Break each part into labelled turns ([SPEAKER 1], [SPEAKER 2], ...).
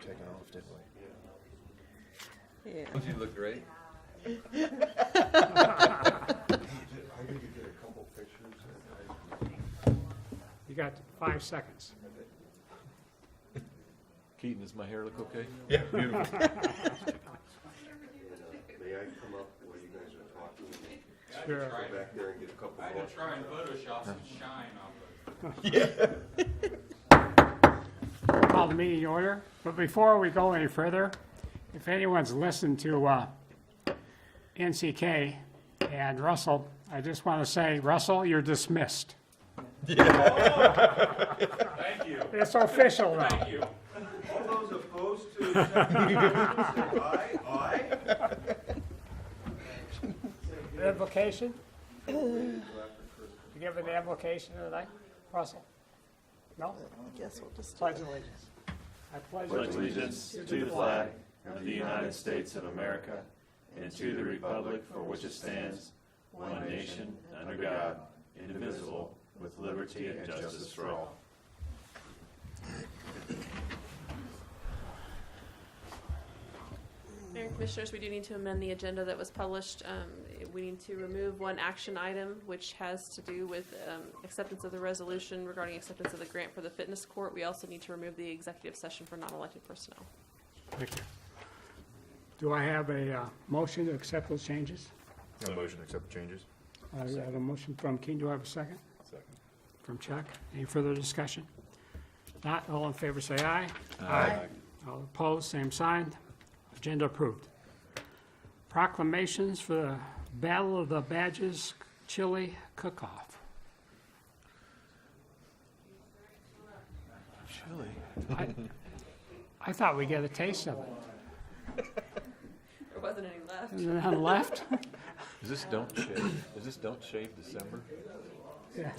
[SPEAKER 1] taken off, didn't we?
[SPEAKER 2] Yeah.
[SPEAKER 3] Don't you look great?
[SPEAKER 4] I need to get a couple pictures.
[SPEAKER 5] You got 5 seconds.
[SPEAKER 3] Keaton, does my hair look okay?
[SPEAKER 1] Yeah, beautiful.
[SPEAKER 4] May I come up while you guys are talking?
[SPEAKER 5] Sure.
[SPEAKER 4] Go back there and get a couple
[SPEAKER 6] I
[SPEAKER 4] more.
[SPEAKER 6] had to try and Photoshop some shine off of
[SPEAKER 5] Call the meeting to order. But before we go any further, if anyone's listened to NCK and Russell, I just want to say, Russell, you're dismissed.
[SPEAKER 6] Thank you.
[SPEAKER 5] It's official now.
[SPEAKER 6] Thank you.
[SPEAKER 4] All those opposed to accepting the ordinance, say aye. Aye.
[SPEAKER 5] Invocation? You give an invocation tonight, Russell? No?
[SPEAKER 2] I guess we'll just.
[SPEAKER 5] Pledge allegiance. I pledge
[SPEAKER 7] Pledge allegiance to the flag of the United States of America and to the republic for which it stands, one nation, under God, indivisible, with liberty and justice for all.
[SPEAKER 8] Mayor and Commissioners, we do need to amend the agenda that was published. We need to remove one action item, which has to do with acceptance of the resolution regarding acceptance of the grant for the fitness court. We also need to remove the executive session for non-elected personnel.
[SPEAKER 5] Thank you. Do I have a motion to accept those changes?
[SPEAKER 1] No motion to accept the changes?
[SPEAKER 5] I have a motion from Keene. Do I have a second?
[SPEAKER 1] Second.
[SPEAKER 5] From Chuck. Any further discussion? Not all in favor, say aye. All opposed, same sign. Agenda approved. Proclamations for the Battle of the Badges Chili Cook-Off.
[SPEAKER 3] Chili.
[SPEAKER 5] I thought we'd get a taste of it.
[SPEAKER 8] There wasn't any left.
[SPEAKER 5] Is there none left?
[SPEAKER 3] Is this don't shave? Is this don't shave December?
[SPEAKER 5] Yeah.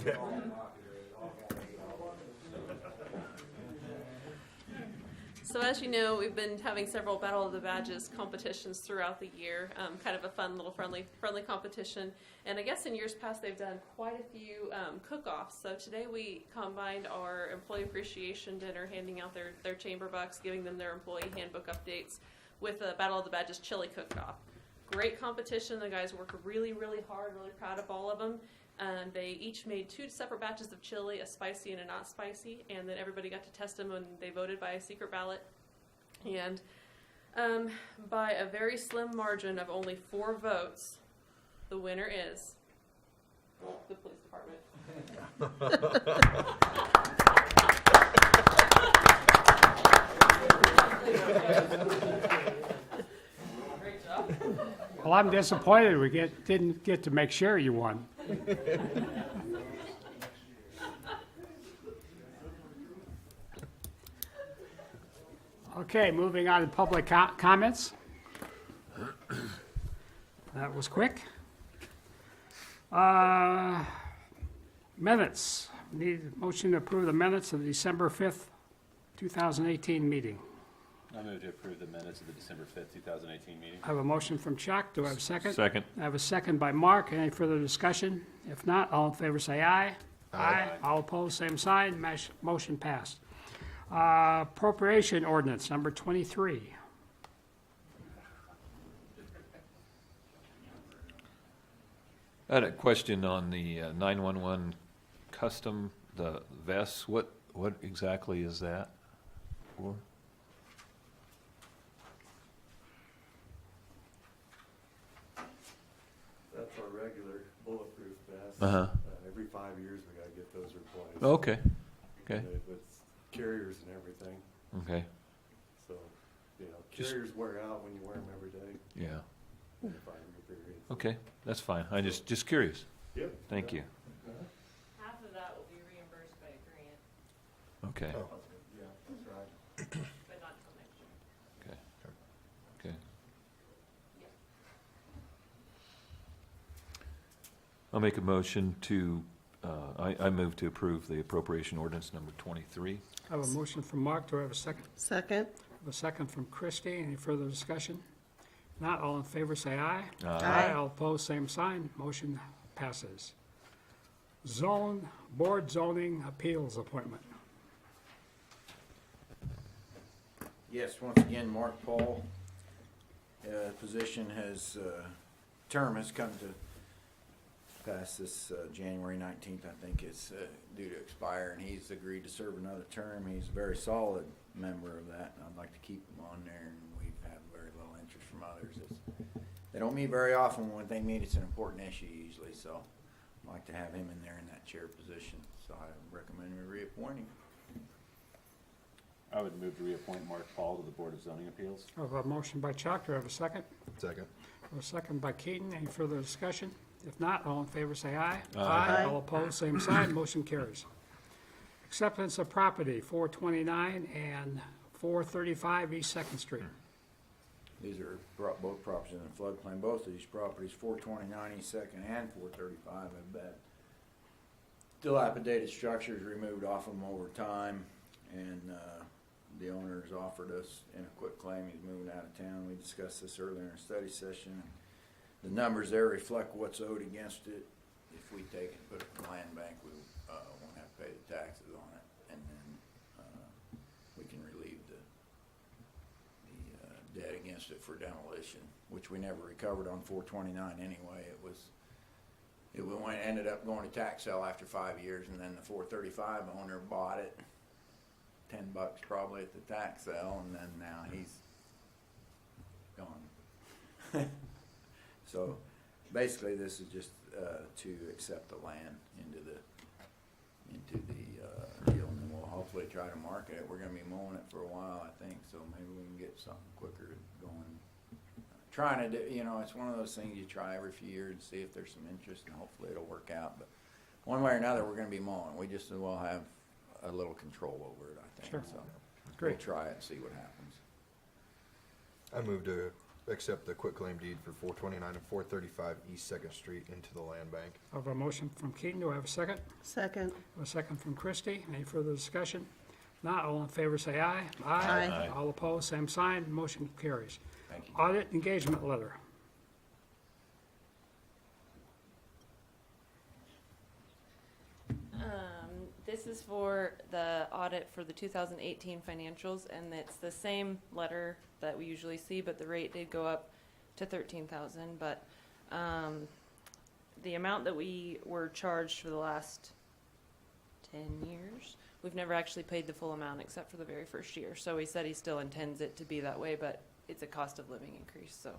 [SPEAKER 8] So as you know, we've been having several Battle of the Badges competitions throughout the year, kind of a fun little friendly competition. And I guess in years past they've done quite a few cook-offs. So today we combined our employee appreciation dinner, handing out their chamber bucks, giving them their employee handbook updates, with the Battle of the Badges chili cook-off. Great competition. The guys worked really, really hard. Really proud of all of them. They each made 2 separate batches of chili, a spicy and a not spicy, and then everybody got to test them when they voted by a secret ballot. And by a very slim margin of only 4 votes, the winner is the police department. Great job.
[SPEAKER 5] Well, I'm disappointed we didn't get to make sure you won. Okay, moving on to public comments. That was quick. Minutes. Need a motion to approve the minutes of the December 5th, 2018 meeting.
[SPEAKER 7] I move to approve the minutes of the December 5th, 2018 meeting.
[SPEAKER 5] I have a motion from Chuck. Do I have a second?
[SPEAKER 3] Second.
[SPEAKER 5] I have a second by Mark. Any further discussion? If not, all in favor say aye. Aye. All opposed, same sign. Motion passed. Appropriation ordinance number 23.
[SPEAKER 3] I had a question on the 911 custom, the vests. What exactly is that for?
[SPEAKER 4] That's our regular bulletproof vest.
[SPEAKER 3] Uh-huh.
[SPEAKER 4] Every 5 years we gotta get those replaced.
[SPEAKER 3] Okay. Okay.
[SPEAKER 4] With carriers and everything.
[SPEAKER 3] Okay.
[SPEAKER 4] So,
[SPEAKER 3] Just-
[SPEAKER 4] carriers wear out when you wear them every day.
[SPEAKER 3] Yeah.
[SPEAKER 4] in the 5-year period.
[SPEAKER 3] Okay. That's fine. I just curious.
[SPEAKER 4] Yep.
[SPEAKER 3] Thank you.
[SPEAKER 8] Half of that will be reimbursed by a grant,
[SPEAKER 3] Okay.
[SPEAKER 1] Oh.
[SPEAKER 4] Yeah, that's right.
[SPEAKER 8] but not until next year.
[SPEAKER 3] Okay. Okay. I'll make a motion to, I move to approve the appropriation ordinance number 23.
[SPEAKER 5] I have a motion from Mark. Do I have a second?
[SPEAKER 2] Second.
[SPEAKER 5] I have a second from Christie. Any further discussion? Not all in favor say aye.
[SPEAKER 2] Aye.
[SPEAKER 5] All opposed, same sign. Motion passes. Board zoning appeals appointment.
[SPEAKER 9] Yes, once again, Mark Paul, position has, term has come to pass this January 19th, I think it's due to expire, and he's agreed to serve another term. He's a very solid member of that, and I'd like to keep him on there, and we've had very little interest from others. They don't meet very often. When they meet, it's an important issue usually, so I'd like to have him in there in that chair position, so I recommend we reappoint him.
[SPEAKER 7] I would move to reappoint Mark Paul to the Board of Zoning Appeals.
[SPEAKER 5] I have a motion by Chuck. Do I have a second?
[SPEAKER 1] Second.
[SPEAKER 5] I have a second by Keaton. Any further discussion? If not, all in favor say aye.
[SPEAKER 2] Aye.
[SPEAKER 5] All opposed, same sign. Motion carries. Acceptance of property, 429 and 435 East Second Street.
[SPEAKER 9] These are both properties in the floodplain. Both of these properties, 429 East Second and 435, have been dilapidated structures removed off them over time, and the owners offered us in a quick claim he's moving out of town. We discussed this earlier in a study session. The numbers there reflect what's owed against it. If we take it and put it in the land bank, we won't have to pay the taxes on it, and then we can relieve the debt against it for demolition, which we never recovered on 429 anyway. Ended up going to tax sale after 5 years, and then the 435 owner bought it, $10 probably at the tax sale, and then now he's gone. So basically, this is just to accept the land into the deal, and then we'll hopefully try to market it. We're going to be mowing it for a while, I think, so maybe we can get something quicker going. Trying to do, it's one of those things you try every few years and see if there's some interest, and hopefully it'll work out. But one way or another, we're going to be mowing. We just will have a little control over it, I think.
[SPEAKER 5] Sure.
[SPEAKER 9] So
[SPEAKER 5] Great.
[SPEAKER 9] we'll try it and see what happens.
[SPEAKER 1] I move to accept the quitclaim deed for 429 and 435 East Second Street into the land bank.
[SPEAKER 5] I have a motion from Keaton. Do I have a second?
[SPEAKER 2] Second.
[SPEAKER 5] I have a second from Christie. Any further discussion? Not all in favor say aye.
[SPEAKER 2] Aye.
[SPEAKER 5] All opposed, same sign. Motion carries.
[SPEAKER 9] Thank you.
[SPEAKER 5] Audit engagement letter.
[SPEAKER 10] This is for the audit for the 2018 financials, and it's the same letter that we usually see, but the rate did go up to $13,000. But the amount that we were charged for the last 10 years, we've never actually paid the full amount except for the very first year. So he said he still intends it to be that way, but it's a cost of living increase, so.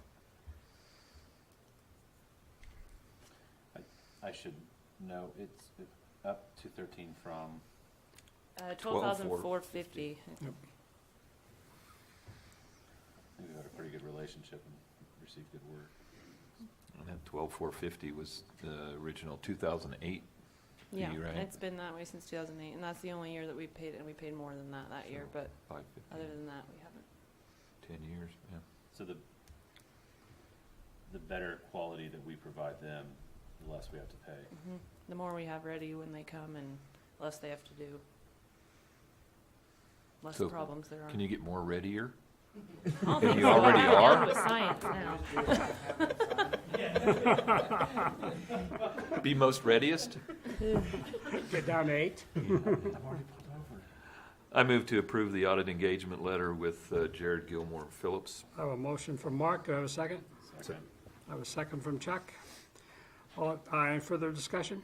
[SPEAKER 7] I should know it's up to 13 from,
[SPEAKER 10] 12,450.
[SPEAKER 7] we've had a pretty good relationship and received good work.
[SPEAKER 3] And that 12,450 was the original 2008
[SPEAKER 10] Yeah,
[SPEAKER 3] fee, right?
[SPEAKER 10] it's been that way since 2008, and that's the only year that we paid, and we paid more than that year, but
[SPEAKER 3] 550,
[SPEAKER 10] other than that, we haven't.
[SPEAKER 3] 10 years, yeah.
[SPEAKER 7] So the better quality that we provide them, the less we have to pay.
[SPEAKER 10] The more we have ready when they come, and less they have to do. Less
[SPEAKER 3] So,
[SPEAKER 10] problems there are.
[SPEAKER 3] Can you get more readier?
[SPEAKER 10] Oh,
[SPEAKER 3] And you already
[SPEAKER 10] we're
[SPEAKER 3] are?
[SPEAKER 10] done with science now.
[SPEAKER 3] Be most readiest?
[SPEAKER 5] Get down to 8.
[SPEAKER 3] I move to approve the audit engagement letter with Jared Gilmore Phillips.
[SPEAKER 5] I have a motion from Mark. Do I have a second?
[SPEAKER 7] Second.
[SPEAKER 5] I have a second from Chuck. Any further discussion?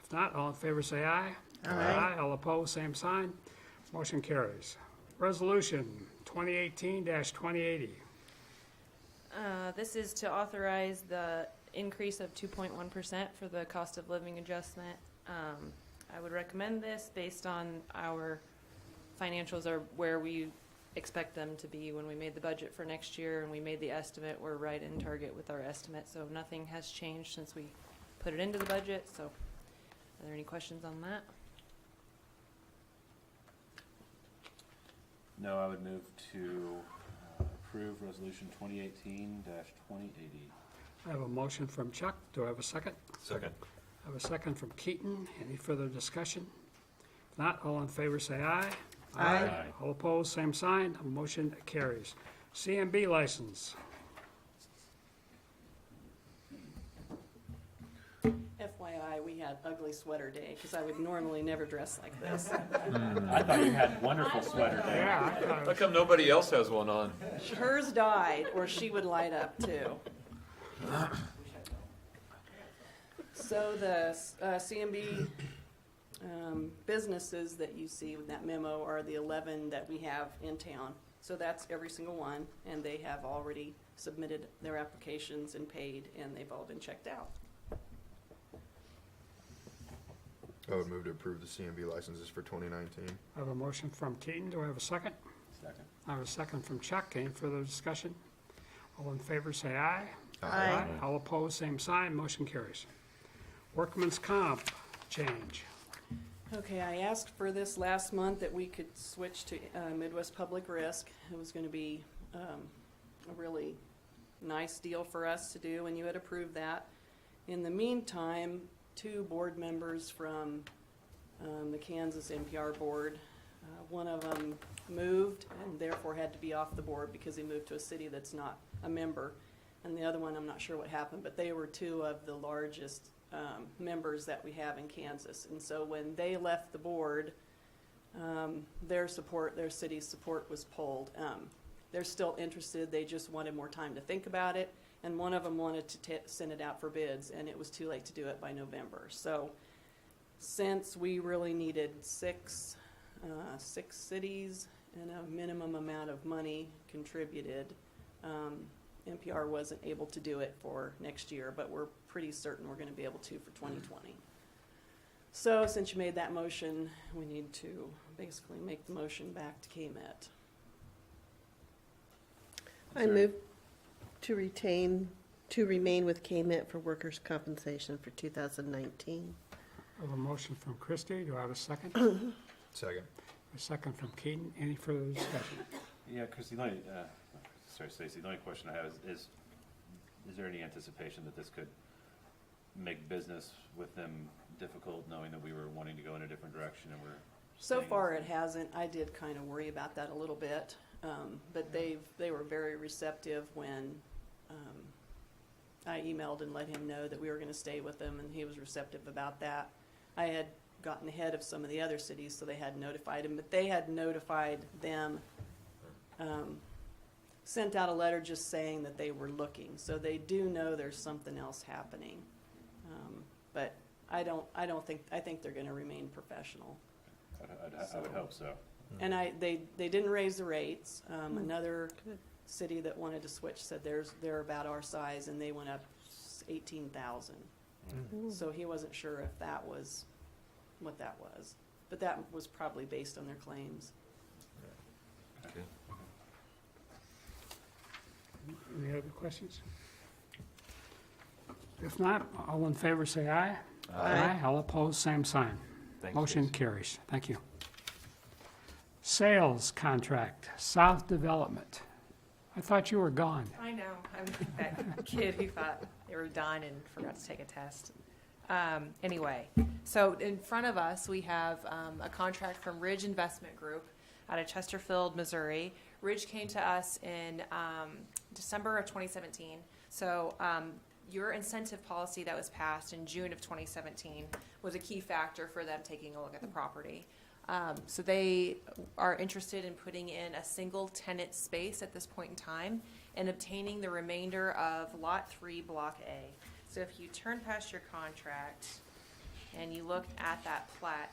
[SPEAKER 5] If not, all in favor say aye.
[SPEAKER 2] Aye.
[SPEAKER 5] All opposed, same sign. Motion carries. Resolution 2018-2080.
[SPEAKER 10] This is to authorize the increase of 2.1% for the cost of living adjustment. I would recommend this based on our financials are where we expect them to be when we made the budget for next year and we made the estimate. We're right in target with our estimate, so nothing has changed since we put it into the budget. So are there any questions on that?
[SPEAKER 7] No, I would move to approve resolution 2018-2080.
[SPEAKER 5] I have a motion from Chuck. Do I have a second?
[SPEAKER 1] Second.
[SPEAKER 5] I have a second from Keaton. Any further discussion? If not, all in favor say aye.
[SPEAKER 2] Aye.
[SPEAKER 5] All opposed, same sign. Motion carries. CMB license.
[SPEAKER 2] FYI, we had ugly sweater day, because I would normally never dress like this.
[SPEAKER 7] I thought you had wonderful sweater day.
[SPEAKER 5] Yeah, I thought it
[SPEAKER 3] How
[SPEAKER 5] was-
[SPEAKER 3] come nobody else has one on?
[SPEAKER 2] Hers died, or she would light up too. So the CMB businesses that you see with that memo are the 11 that we have in town. So that's every single one, and they have already submitted their applications and paid, and they've all been checked out.
[SPEAKER 1] I would move to approve the CMB licenses for 2019.
[SPEAKER 5] I have a motion from Keaton. Do I have a second?
[SPEAKER 7] Second.
[SPEAKER 5] I have a second from Chuck. Any further discussion? All in favor, say aye.
[SPEAKER 2] Aye.
[SPEAKER 5] All opposed, same sign. Motion carries. Workman's comp change.
[SPEAKER 2] Okay, I asked for this last month that we could switch to Midwest Public Risk. It was going to be a really nice deal for us to do, and you had approved that. In the meantime, 2 board members from the Kansas NPR board, one of them moved and therefore had to be off the board because he moved to a city that's not a member. And the other one, I'm not sure what happened, but they were 2 of the largest members that we have in Kansas. And so when they left the board, their city's support was pulled. They're still interested, they just wanted more time to think about it. And one of them wanted to send it out for bids, and it was too late to do it by November. So since we really needed 6 cities and a minimum amount of money contributed, NPR wasn't able to do it for next year, but we're pretty certain we're going to be able to for 2020. So since you made that motion, we need to basically make the motion back to KMET.
[SPEAKER 6] I move to remain with KMET for workers' compensation for 2019.
[SPEAKER 5] I have a motion from Christie. Do I have a second?
[SPEAKER 1] Second.
[SPEAKER 5] A second from Keaton. Any further discussion?
[SPEAKER 7] Yeah, Chris, the only, sorry, Stacy, the only question I have is there any anticipation that this could make business with them difficult, knowing that we were wanting to go in a different direction and we're
[SPEAKER 2] So
[SPEAKER 7] staying
[SPEAKER 2] far,
[SPEAKER 7] in-
[SPEAKER 2] it hasn't. I did kind of worry about that a little bit, but they were very receptive when I emailed and let him know that we were going to stay with them, and he was receptive about that. I had gotten ahead of some of the other cities, so they had notified him, but they had notified them, sent out a letter just saying that they were looking, so they do know there's something else happening. But I think they're going to remain professional.
[SPEAKER 7] I would hope so.
[SPEAKER 2] And they didn't raise the rates. Another city that wanted to switch said they're about our size, and they went up 18,000. So he wasn't sure if that was what that was, but that was probably based on their claims.
[SPEAKER 3] Okay.
[SPEAKER 5] Any other questions? If not, all in favor say aye.
[SPEAKER 6] Aye.
[SPEAKER 5] All opposed, same sign.
[SPEAKER 3] Thanks,
[SPEAKER 5] Motion
[SPEAKER 3] Stacy.
[SPEAKER 5] carries. Thank you. Sales contract, South Development. I thought you were gone.
[SPEAKER 10] I know. I'm that kid who thought they were done and forgot to take a test. Anyway, so in front of us, we have a contract from Ridge Investment Group out of Chesterfield, Missouri. Ridge came to us in December of 2017. So your incentive policy that was passed in June of 2017 was a key factor for them taking a look at the property. So they are interested in putting in a single tenant space at this point in time and obtaining the remainder of Lot 3, Block A. So if you turn past your contract and you look at that plat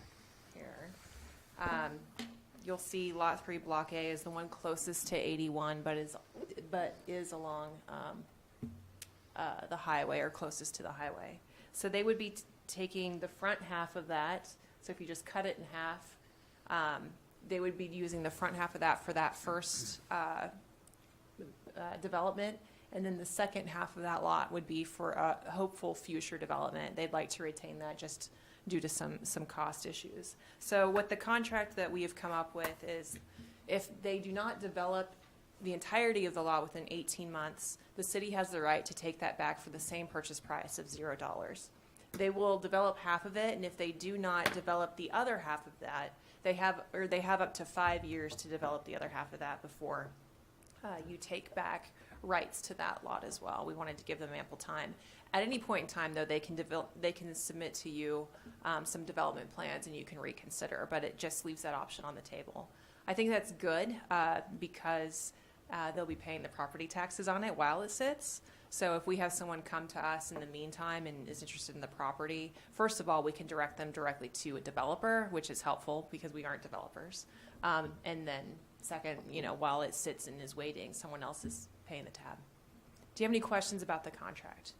[SPEAKER 10] here, you'll see Lot 3, Block A is the one closest to 81, but is along the highway or closest to the highway. So they would be taking the front half of that. So if you just cut it in half, they would be using the front half of that for that first development, and then the second half of that lot would be for a hopeful future development. They'd like to retain that just due to some cost issues. So what the contract that we have come up with is, if they do not develop the entirety of the lot within 18 months, the city has the right to take that back for the same purchase price of $0. They will develop half of it, and if they do not develop the other half of that, they have up to 5 years to develop the other half of that before
[SPEAKER 11] you take back rights to that lot as well. We wanted to give them ample time. At any point in time, though, they can submit to you some development plans and you can reconsider, but it just leaves that option on the table. I think that's good because they'll be paying the property taxes on it while it sits. So if we have someone come to us in the meantime and is interested in the property, first of all, we can direct them directly to a developer, which is helpful because we aren't developers. And then second, while it sits and is waiting, someone else is paying the tab. Do you have any questions about the contract?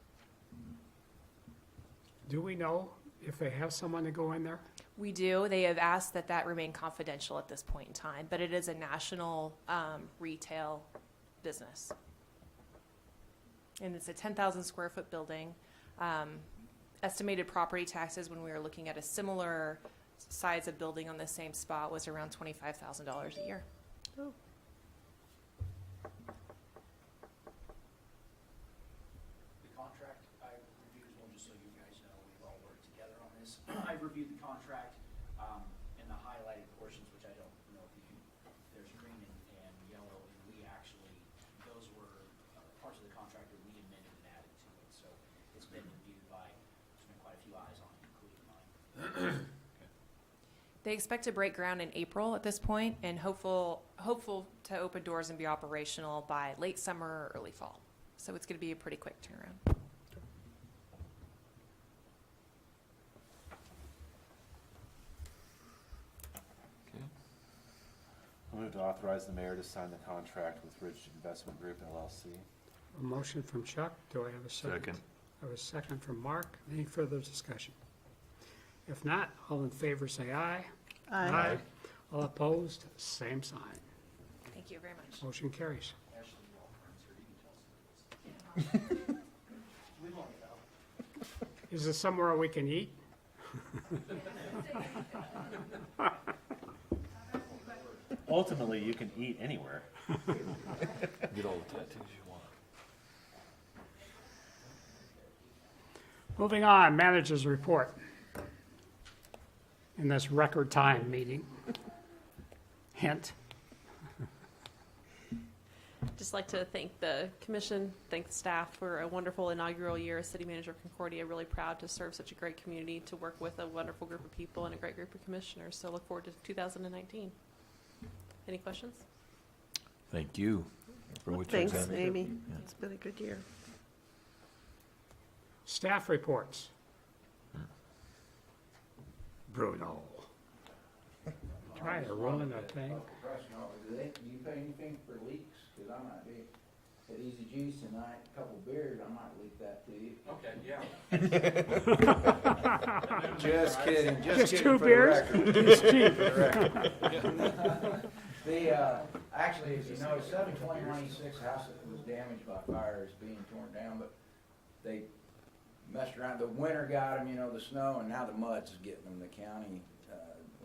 [SPEAKER 5] Do we know if they have someone to go in there?
[SPEAKER 11] We do. They have asked that remain confidential at this point in time, but it is a national retail business. And it's a 10,000 square foot building. Estimated property taxes when we were looking at a similar size of building on the same spot was around $25,000 a year.
[SPEAKER 6] Oh.
[SPEAKER 12] The contract I reviewed as well, just so you guys know, we've all worked together on this. I've reviewed the contract, and the highlighted portions, which I don't know if you can, there's green and yellow, and we actually, those were parts of the contract that we amended and added to it, so it's been reviewed by, there's been quite a few eyes on it, including mine.
[SPEAKER 11] They expect to break ground in April at this point and hopeful to open doors and be operational by late summer or early fall. So it's going to be a pretty quick turnaround.
[SPEAKER 3] Okay.
[SPEAKER 7] I move to authorize the mayor to sign the contract with Ridge Investment Group LLC.
[SPEAKER 5] A motion from Chuck. Do I have a second?
[SPEAKER 3] Second.
[SPEAKER 5] I have a second from Mark. Any further discussion? If not, all in favor say aye.
[SPEAKER 6] Aye.
[SPEAKER 5] All opposed, same sign.
[SPEAKER 11] Thank you very much.
[SPEAKER 5] Motion carries.
[SPEAKER 12] Ashley, you're all friends here, you can tell us. We won't know.
[SPEAKER 5] Is there somewhere we can eat?
[SPEAKER 7] Ultimately, you can eat anywhere.
[SPEAKER 3] Get all the tattoos you want.
[SPEAKER 5] Moving on, managers report. In this record time meeting. Hint.
[SPEAKER 8] Just like to thank the commission, thank the staff for a wonderful inaugural year as city manager of Concordia. Really proud to serve such a great community, to work with a wonderful group of people and a great group of commissioners. So look forward to 2019. Any questions?
[SPEAKER 3] Thank you for what you've
[SPEAKER 6] Thanks,
[SPEAKER 3] done.
[SPEAKER 6] Amy.
[SPEAKER 3] Yeah.
[SPEAKER 6] It's been a good year.
[SPEAKER 5] Staff reports. Bruno. Try to ruin that thing.
[SPEAKER 9] Do you pay anything for leaks? Cause I might be at Easy Juice tonight, a couple beers, I might leak that to you.
[SPEAKER 12] Okay, yeah.
[SPEAKER 9] Just kidding,
[SPEAKER 5] Just
[SPEAKER 9] kidding.
[SPEAKER 5] 2
[SPEAKER 9] for the
[SPEAKER 5] beers?
[SPEAKER 9] record.
[SPEAKER 5] It's cheap.
[SPEAKER 9] For the record. Actually, as you know, 721 East 6th house that was damaged by fire is being torn down, but they messed around. The winter got them, the snow, and now the mud's getting them. The county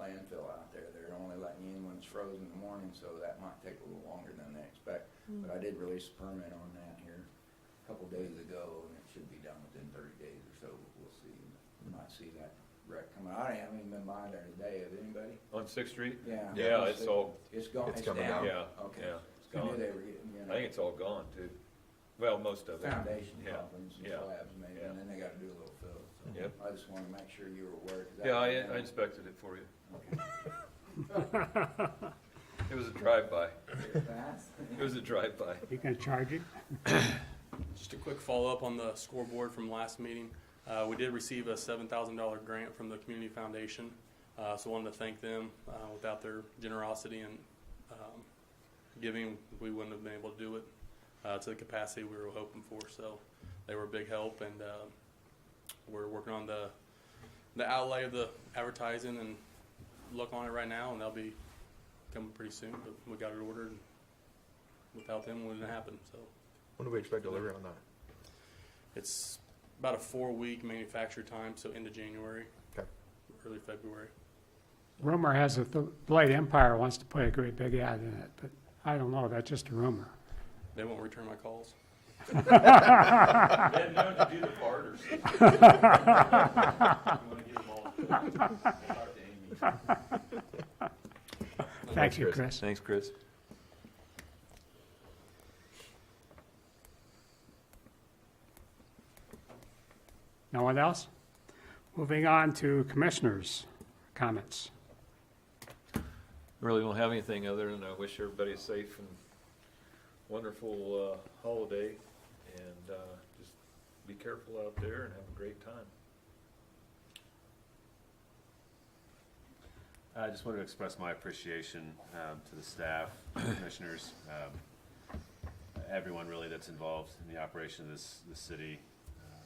[SPEAKER 9] landfill out there, they're only letting you in when it's frozen in the morning, so that might take a little longer than they expect. But I did release a permit on that here a couple days ago, and it should be done within 30 days or so. We'll see. You might see that wreck coming. I haven't even been by there today. Have anybody?
[SPEAKER 3] On 6th Street?
[SPEAKER 9] Yeah.
[SPEAKER 3] Yeah, it's all,
[SPEAKER 9] It's gone.
[SPEAKER 1] It's coming
[SPEAKER 9] down?
[SPEAKER 3] yeah,
[SPEAKER 9] Okay.
[SPEAKER 3] yeah, it's
[SPEAKER 9] I knew
[SPEAKER 3] gone.
[SPEAKER 9] they were getting,
[SPEAKER 3] I think it's all gone too. Well, most of it.
[SPEAKER 9] foundation
[SPEAKER 3] Yeah,
[SPEAKER 9] problems, some
[SPEAKER 3] yeah,
[SPEAKER 9] slabs maybe,
[SPEAKER 3] yeah.
[SPEAKER 9] and then they gotta do a little fill. So
[SPEAKER 3] Yep.
[SPEAKER 9] I just wanted to make sure you were aware. 'cause that
[SPEAKER 3] Yeah,
[SPEAKER 9] was-
[SPEAKER 3] I inspected it for you.
[SPEAKER 9] Okay.
[SPEAKER 3] It was a drive-by.
[SPEAKER 9] Fast.
[SPEAKER 3] It was a drive-by.
[SPEAKER 5] You gonna charge him?
[SPEAKER 13] Just a quick follow-up on the scoreboard from last meeting. We did receive a $7,000 grant from the Community Foundation, so I wanted to thank them. Without their generosity and giving, we wouldn't have been able to do it to the capacity we were hoping for. So they were a big help, and we're working on the outlay of the advertising and look on it right now, and they'll be coming pretty soon. But we got it ordered, and without them, it wouldn't happen. So.
[SPEAKER 1] When do we expect delivery on that?
[SPEAKER 13] It's about a 4-week manufacture time, so into January,
[SPEAKER 1] Okay.
[SPEAKER 13] early February.
[SPEAKER 5] Rumor has it the Blade Empire wants to put a great big ad in it, but I don't know, that's just a rumor.
[SPEAKER 13] They won't return my calls.
[SPEAKER 3] They had known to do the barters.
[SPEAKER 13] You want to get them all. Talk to Amy.
[SPEAKER 5] Thank you, Chris.
[SPEAKER 3] Thanks, Chris.
[SPEAKER 5] No one else? Moving on to commissioners' comments.
[SPEAKER 3] Really don't have anything other than I wish everybody a safe and wonderful holiday, and just be careful out there and have a great time.
[SPEAKER 7] I just wanted to express my appreciation to the staff, commissioners, everyone really that's involved in the operation of this city,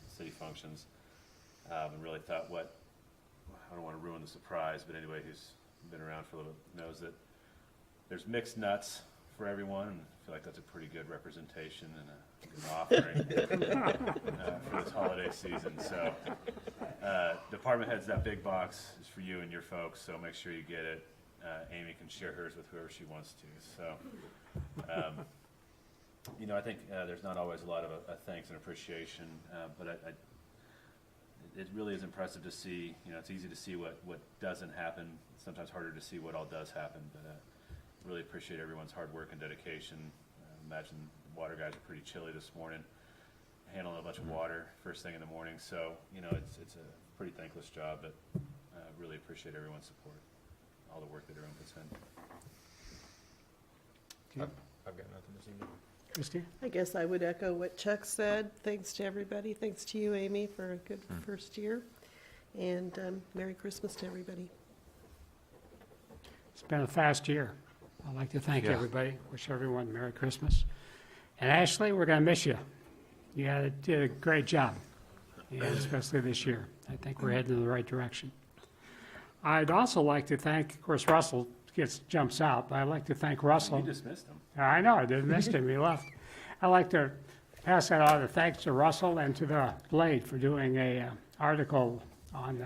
[SPEAKER 7] city functions. And really thought I don't want to ruin the surprise, but anybody who's been around for a little bit knows that there's mixed nuts for everyone, and I feel like that's a pretty good representation and a good offering for this holiday season. So department heads, that big box is for you and your folks, so make sure you get it. Amy can share hers with whoever she wants to. So I think there's not always a lot of thanks and appreciation, but it really is impressive to see. It's easy to see what doesn't happen. It's sometimes harder to see what all does happen, but really appreciate everyone's hard work and dedication. Imagine the water guys are pretty chilly this morning, handling a bunch of water first thing in the morning. So it's a pretty thankless job, but really appreciate everyone's support, all the work that everyone puts in.
[SPEAKER 1] I've got nothing this evening.
[SPEAKER 5] Christie?
[SPEAKER 6] I guess I would echo what Chuck said. Thanks to everybody. Thanks to you, Amy, for a good first year. And Merry Christmas to everybody.
[SPEAKER 5] It's been a fast year. I'd like to thank
[SPEAKER 3] Yeah.
[SPEAKER 5] everybody. Wish everyone Merry Christmas. And Ashley, we're going to miss you. You did a great job, and especially this year. I think we're heading in the right direction. I'd also like to thank, of course, Russell jumps out, but I'd like to thank Russell.
[SPEAKER 7] You dismissed them.
[SPEAKER 5] I know, I didn't miss him, he left. I'd like to pass that on, thanks to Russell and to the Blade for doing a article on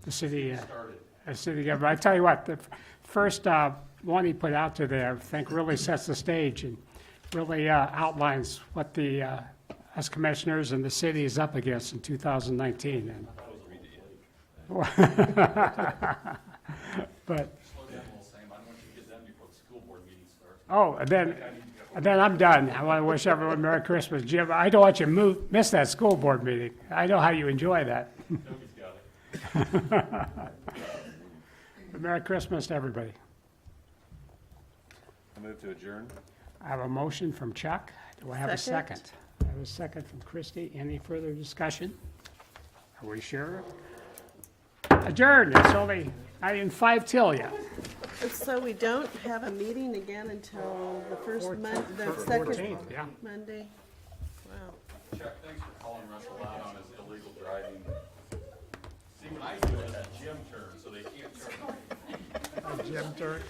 [SPEAKER 5] the city government. I tell you what, the first one he put out today, I think really sets the stage and really outlines what the us commissioners and the city is up against in 2019. And but oh, and then I'm done. I want to wish everyone Merry Christmas. Jim, I don't want you to miss that school board meeting. I know how you enjoy that. Merry Christmas to everybody.
[SPEAKER 7] I move to adjourn.
[SPEAKER 5] I have a motion from Chuck. Do I have a
[SPEAKER 6] Second.
[SPEAKER 5] second? I have a second from Christie. Any further discussion? Are we sure? Adjourned. It's only not even 5 till yet.
[SPEAKER 6] So we don't have a meeting again until the first month, the
[SPEAKER 5] 14th,
[SPEAKER 6] second
[SPEAKER 5] yeah.
[SPEAKER 6] Monday. Wow.
[SPEAKER 4] Chuck, thanks for calling Russell out on his illegal driving. See, when I do it, that Jim turns, so they can't turn.
[SPEAKER 5] Jim Turk.